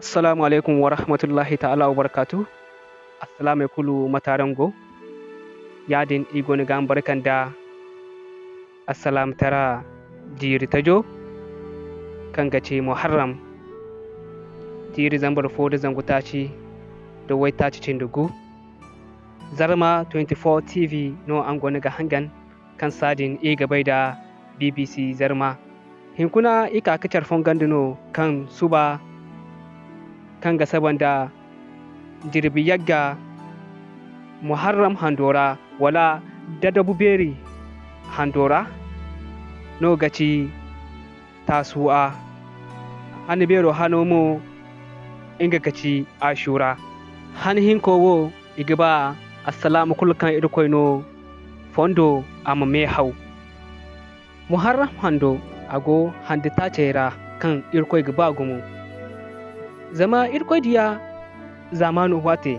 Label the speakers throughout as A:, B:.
A: Assalamu alaikum wa rahmatullahi ta'ala wa barakatuh. Assalamu kulu matarango. Yadin igoni gam barkanda. Assalam tara jiri tajo. Kangaci Muharram. Jiri zambar foda zangu taci. Da wai taci cindugu. Zarma 24 TV no angoni ga hangan. Kan sadin iga da BBC Zarma. Hinkuna ika kacar fongandino kan suba kanga sabanda jirbi yagga Muharram handora wala dadabu beri handora no gaci tasu'a hani bero hanomo inga gaci ashura hani hinkowo igaba assalamu kulkan irkoino fondo ama me hau Muharram hando ago hande tacera kan irkoi gaba gumu zama irkoi diya zamanu wate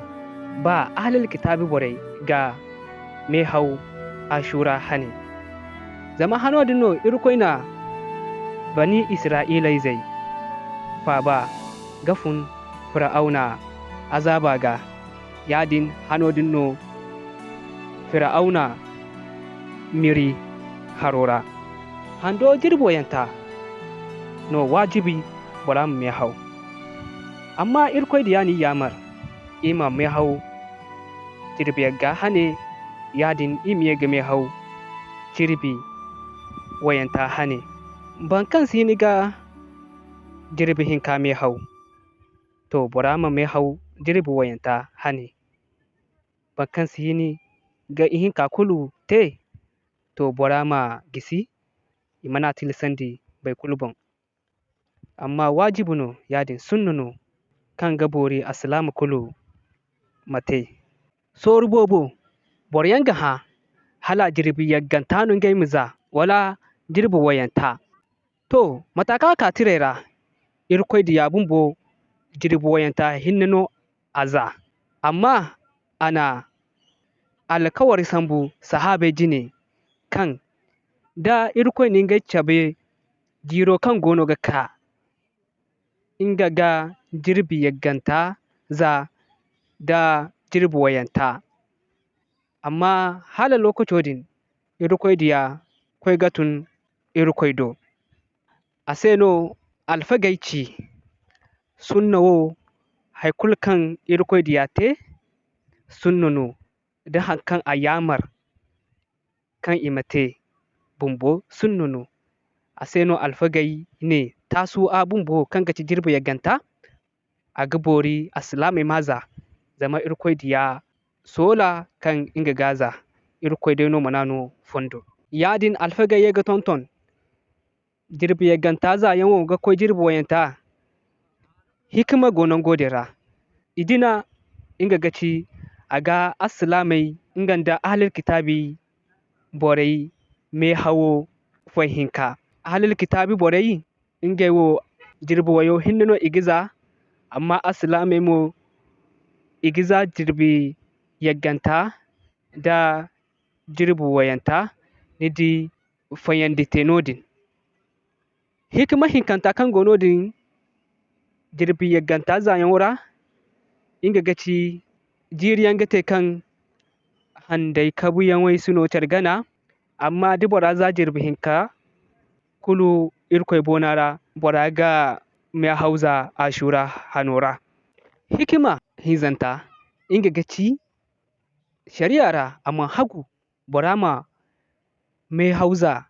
A: ba ahlul kitabi borai ga me hau ashura hani zama hano dinno irkoi na bani isra'ilai zai fa ba gafun fir'auna azaba ga yadin hano dinno fir'auna miri harora hando jirboyanta no wajibi boram me hau amma irkoi diya ni yamar ima me hau jirbi ga hane yadin imiye ga me hau jirbi wayanta hane bankan sini ga jirbi hinka me hau to borama me hau jirbi wayanta hane bankan sini ga ihinka kulu te to borama gisi imana tilisandi bai kulubon amma wajibu no yadin sunnuno kan gabori assalamu kulu mate soru bobo boryanga ha hala jirbi yagganta nun gai muza wala jirbi wayanta to mataka ka tirera irkoi diya bumbo jirbi wayanta hinnano aza amma ana alkawari sambu sahabe jine kan da irkoi ningai cabe jiro kan gono ga ka inga ga jirbi yagganta za da jirbi wayanta amma hala lokacodin irkoi diya koi gatun irkoi do aseno alfagaici sunnawo haikul kan irkoi diya te sunnuno da hankan ayamar kan imate bumbo sunnuno aseno alfagai ne tasu a bumbo kan gaci jirbi yagganta a gabori aslame maza zama irkoi diya sola kan inga gaza irkoi deno manano fondo yadin alfagai yaga tonton jirbi yagganta za yanwo ga koi jirbi wayanta hikima gonon godera idina inga gaci aga aslamai inganda ahlul kitabi borai me hawo fahinka ahlul kitabi borai ingewo jirbi wayo hinnano igiza amma aslamai mo igiza jirbi yagganta da jirbi wayanta nidi fayandi tenodin hikima hinkanta kan gonodin jirbi yagganta zayan wura inga gaci jiriyan gate kan handai kabuyan wai suno targana amma dibora za jirbi hinka kulu irkoi bonara bora ga me hauza ashura hanora hikima hizanta inga gaci shari'ara amma hagu borama me hauza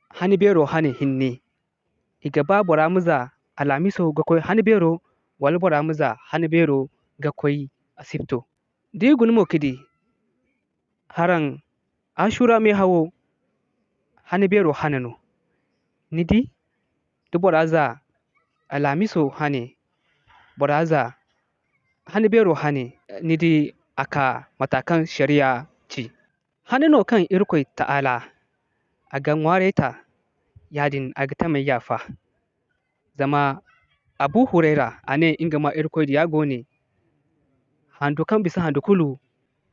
A: hani bero hane hinne igaba boramuza alamiso ga koi hani bero wal boramuza hani bero ga koi asibto digun mo kidi haran ashura me hawo hani bero hanano nidi du boraza alamiso hane boraza hani bero hane nidi aka matakan shari'a ci hanano kan irkoi ta'ala a ganwareta yadin agta mai yafa zama abu huraira ane inga ma irkoi diya gone hando kan bisa hando kulu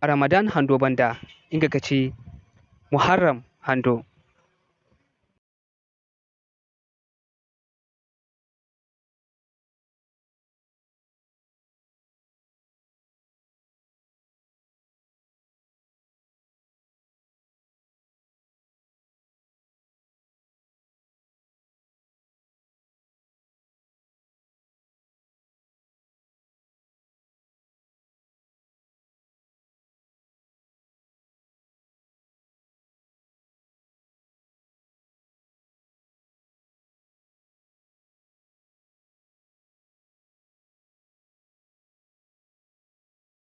A: ramadan hando banda inga gaci Muharram hando